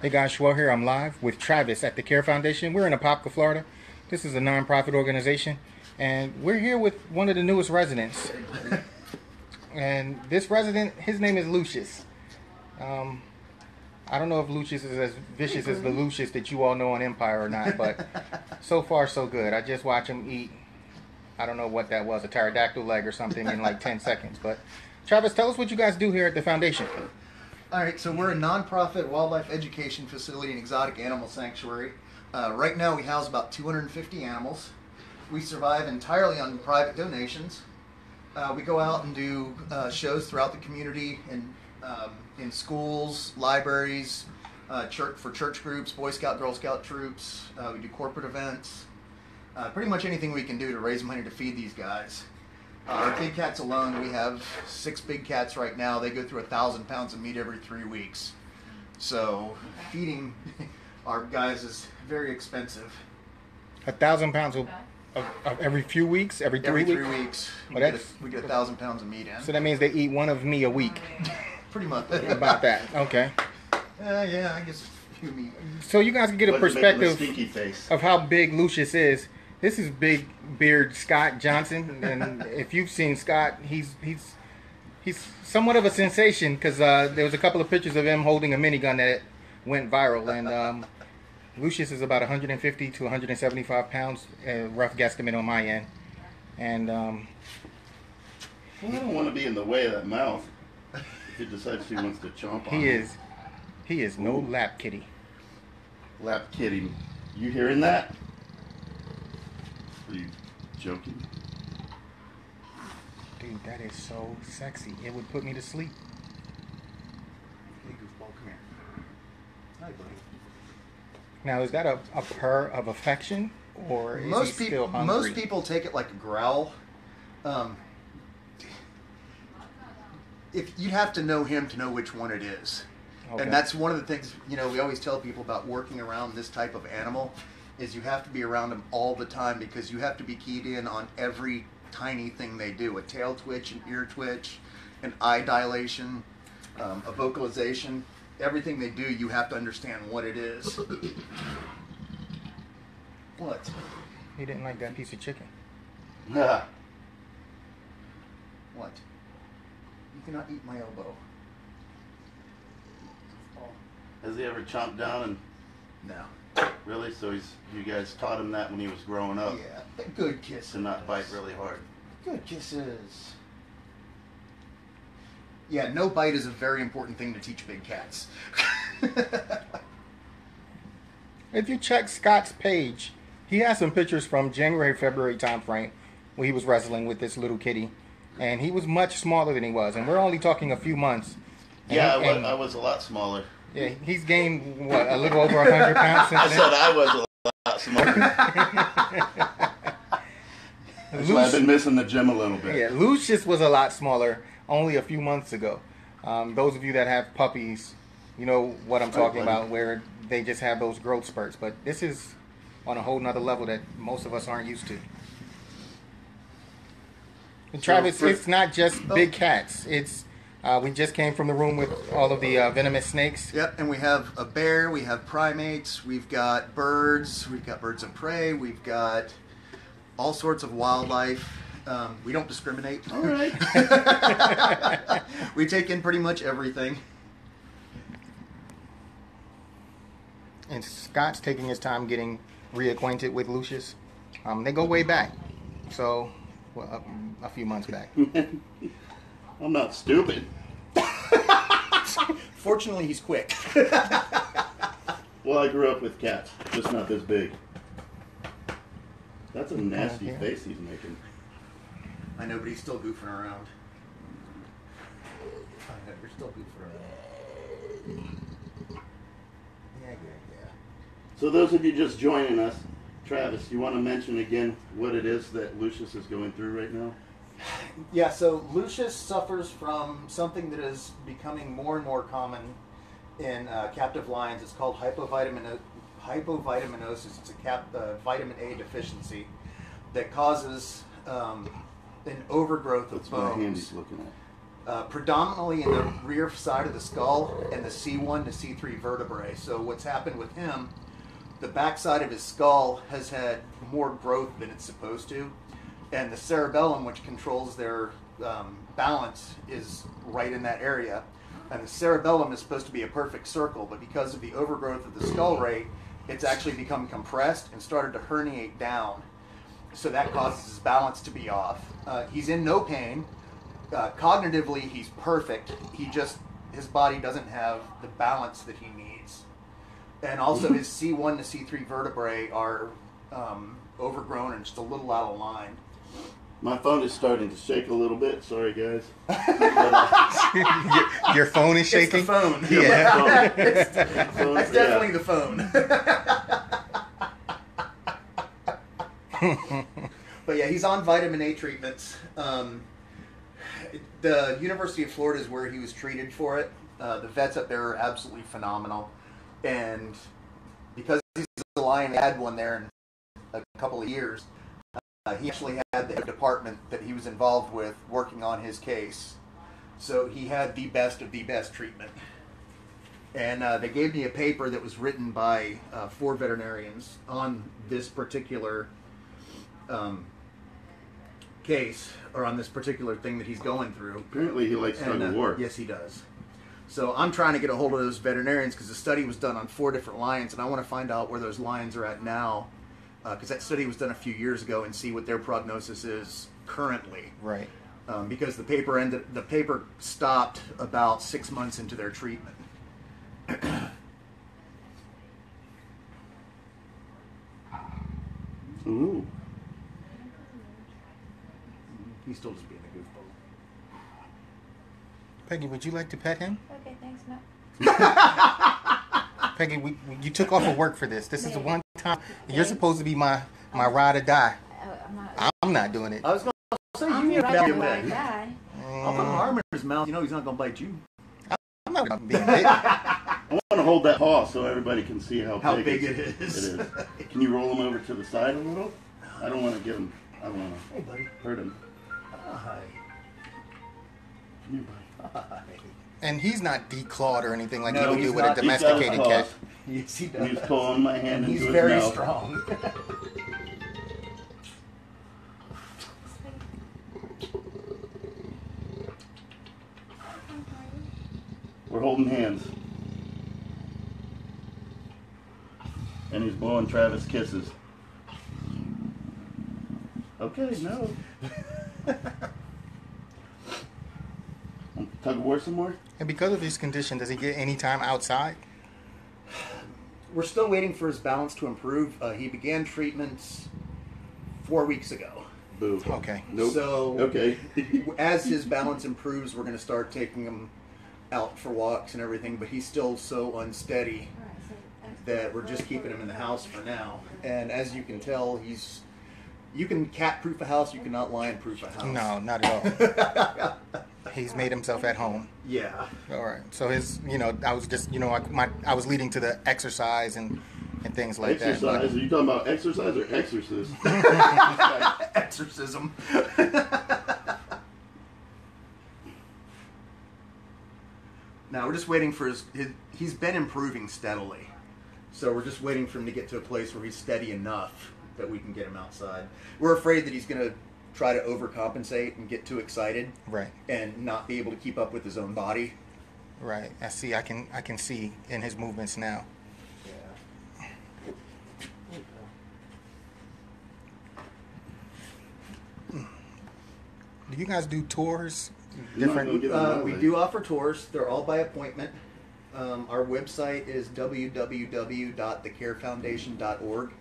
Hey guys, Schwell here. I'm live with Travis at the Care Foundation. We're in Apopka, Florida. This is a non-profit organization, and we're here with one of the newest residents. And this resident, his name is Lucius. I don't know if Lucius is as vicious as the Lucius that you all know on Empire or not, but so far so good. I just watched him eat, I don't know what that was, a pterodactyl leg or something in like 10 seconds. But Travis, tell us what you guys do here at the foundation. All right, so we're a nonprofit wildlife education facility and exotic animal sanctuary. Right now we house about 250 animals. We survive entirely on private donations. We go out and do shows throughout the community and in schools, libraries, for church groups, Boy Scout, Girl Scout troops. We do corporate events. Pretty much anything we can do to raise money to feed these guys. Our big cats alone, we have 6 big cats right now. They go through 1,000 pounds of meat every 3 weeks. So feeding our guys is very expensive. 1,000 pounds of every few weeks, every 3 weeks? Every 3 weeks. We get 1,000 pounds of meat in. So that means they eat one of me a week. Pretty much. About that. Okay. Yeah, I guess a few meat. So you guys can get a perspective of how big Lucius is. This is Big Beard Scott Johnson, and if you've seen Scott, he's somewhat of a sensation because there was a couple of pictures of him holding a minigun that went viral, and Lucius is about 150 to 175 pounds, rough guesstimate on my end, and well, I don't want to be in the way of that mouth if he decides he wants to chomp on he is no lap kitty. Lap kitty, you hearing that? Are you joking? Dude, that is so sexy. It would put me to sleep. Hey, goofball, come here. Hi, buddy. Now, is that a purr of affection, or is he still hungry? Most people take it like a growl. If you'd have to know him to know which one it is. Okay. And that's one of the things, we always tell people about working around this type of animal. Is you have to be around them all the time because you have to be keyed in on every tiny thing they do. A tail twitch, an ear twitch, an eye dilation, a vocalization. Everything they do, you have to understand what it is. What? He didn't like that piece of chicken. Yeah. What? You cannot eat my elbow. Has he ever chomped down and... No. Really? So you guys taught him that when he was growing up? Yeah, good kisses. To not bite really hard. Good kisses. Yeah, no bite is a very important thing to teach big cats. If you check Scott's page, he has some pictures from January, February time frame where he was wrestling with this little kitty. And he was much smaller than he was. And we're only talking a few months. Yeah, I was a lot smaller. Yeah, he's gained, what, a little over 100 pounds since I said I was a lot smaller. That's why I've been missing the gym a little bit. Yeah, Lucius was a lot smaller only a few months ago. Those of you that have puppies, you know what I'm talking about, where they just have those growth spurts. But this is on a whole nother level that most of us aren't used to. And Travis, it's not just big cats. It's we just came from the room with all of the venomous snakes. Yep, and we have a bear, we have primates, we've got birds of prey, we've got all sorts of wildlife. We don't discriminate. All right. We take in pretty much everything. And Scott's taking his time getting reacquainted with Lucius. They go way back. So, well, a few months back. I'm not stupid. Fortunately, he's quick. Well, I grew up with cats, just not this big. That's a nasty face he's making. I know, but he's still goofing around. I know, you're still goofing around. Yeah. So those of you just joining us, Travis, you want to mention again what it is that Lucius is going through right now? Yeah, so Lucius suffers from something that is becoming more and more common in captive lions. It's called hypovitaminosis. It's a vitamin A deficiency that causes an overgrowth of bones. That's my hand he's looking predominantly in the rear side of the skull and the C1 to C3 vertebrae. So what's happened with him, the back side of his skull has had more growth than it's supposed to, and the cerebellum, which controls their balance, is right in that area. And the cerebellum is supposed to be a perfect circle, but because of the overgrowth of the skull rate, it's actually become compressed and started to herniate down. So that causes his balance to be off. He's in no pain. Cognitively, he's perfect. His body doesn't have the balance that he needs. And also his C1 to C3 vertebrae are overgrown and just a little out of line. My phone is starting to shake a little bit. Sorry, guys. Your phone is shaking? It's the phone. Yeah. It's definitely the phone. But yeah, he's on vitamin A treatments. The University of Florida is where he was treated for it. The vets up there are absolutely phenomenal. And because he's a lion, they had one there in a couple of years. He actually had the department that he was involved with working on his case. So he had the best of the best treatment. And they gave me a paper that was written by 4 veterinarians on this particular case, or on this particular thing that he's going through. Apparently he likes tug of war. Yes, he does. So I'm trying to get a hold of those veterinarians because the study was done on 4 different lions, and I want to find out where those lions are at now, because that study was done a few years ago, and see what their prognosis is currently. Right. Because the paper stopped about 6 months into their treatment. Ooh. He's still just being a goofball. Peggy, would you like to pet him? Okay, thanks, no. Peggy, you took off of work for this. This is the one time you're supposed to be my ride or die. I'm not doing it. I was going to say, I'm you need to right be on back. my guy. I'll put my arm in his mouth. You know he's not going to bite you. I'm not being bit. I want to hold that paw so everybody can see how big it is. It is. Can you roll him over to the side a little? I don't want to give him. I don't want to Hey, buddy. hurt him. Hi. Come here, buddy. Hi. And he's not declawed or anything like No, you would he's do with a not. domesticated He's got cat. claws. Yes, he does. He's pulling my hand And into he's his very mouth. strong. We're holding hands. And he's blowing Travis kisses. Okay, no. Tug of war some more? And because of his condition, does he get any time outside? We're still waiting for his balance to improve. He began treatments 4 weeks ago. Boo. Okay. Nope. So, okay. as his balance improves, we're going to start taking him out for walks and everything, but he's still so unsteady that we're just keeping him in the house for now. And as you can tell, you can cat-proof a house, you cannot lion-proof a house. No, not at all. He's made himself at home. Yeah. All right. So I was just, I was leading to the exercise and things like Exercise? that. Are you talking about exercise or exorcist? Exorcism. Now we're just waiting for he's been improving steadily. So we're just waiting for him to get to a place where he's steady enough that we can get him outside. We're afraid that he's going to try to overcompensate and get too excited. Right. And not be able to keep up with his own body. Right. I see. I can see in his movements now. Yeah. Do you guys do tours? Different. We do offer tours. They're all by appointment. Our website is www.thecarefoundation.org.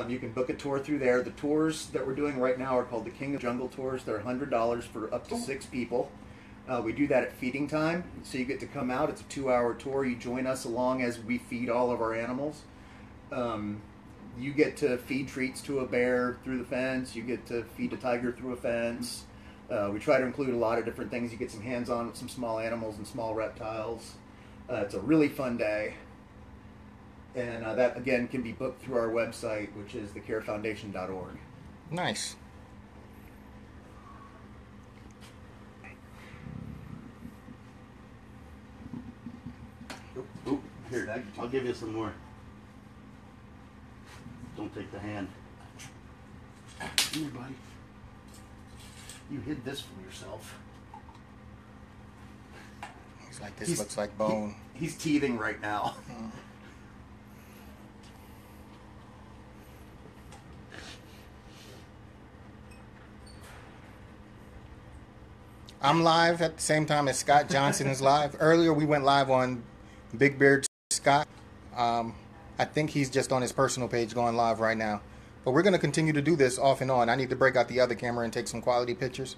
You can book a tour through there. The tours that we're doing right now are called the King of Jungle Tours. They're $100 for up to 6 people. We do that at feeding time, so you get to come out. It's a 2-hour tour. You join us along as we feed all of our animals. You get to feed treats to a bear through the fence. You get to feed a tiger through a fence. We try to include a lot of different things. You get some hands-on with some small animals and small reptiles. It's a really fun day. And that, again, can be booked through our website, which is thecarefoundation.org. Nice. Here, I'll give you some more. Don't take the hand. Come here, buddy. You hid this from yourself. He's like, this looks like bone. He's teething right now. I'm live at the same time as Scott Johnson is live. Earlier we went live on Big Beard Scott. I think he's just on his personal page going live right now. But we're going to continue to do this off and on. I need to break out the other camera and take some quality pictures.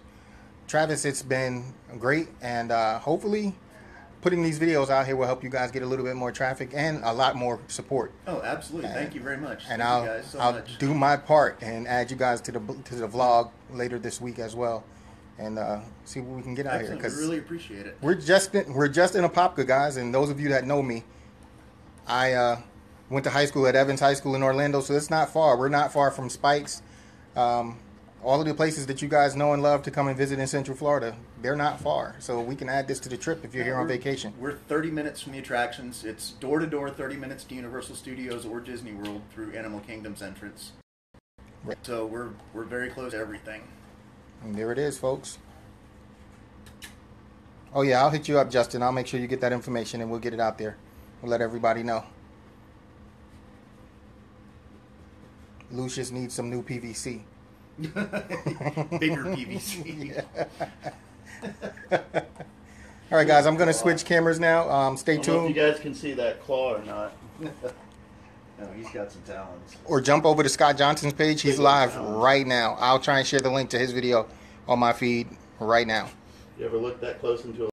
Travis, it's been great, and hopefully putting these videos out here will help you guys get a little bit more traffic and a lot more support. Oh, absolutely. Thank you very much. And Thank you guys so I'll much. do my part and add you guys to the vlog later this week as well, and see what we can get out here. Excellent. We really appreciate it. We're just in Apopka, guys, and those of you that know me, I went to high school at Evans High School in Orlando, so it's not far. We're not far from Spikes. All of the places that you guys know and love to come and visit in Central Florida, they're not far. So we can add this to the trip if you're here on vacation. We're 30 minutes from the attractions. It's door-to-door, 30 minutes to Universal Studios or Disney World through Animal Kingdom's entrance. Right. So we're very close to everything. And there it is, folks. Oh, yeah, I'll hit you up, Justin. I'll make sure you get that information, and we'll get it out there. We'll let everybody know. Lucius needs some new PVC. Bigger PVC. All right, guys, I'm going to switch cameras now. Stay tuned. I don't know if you guys can see that claw or not. No, he's got some talons. Or jump over to Scott Johnson's page. He's live right now. I'll try and share the link to his video on my feed right now. You ever look that close into a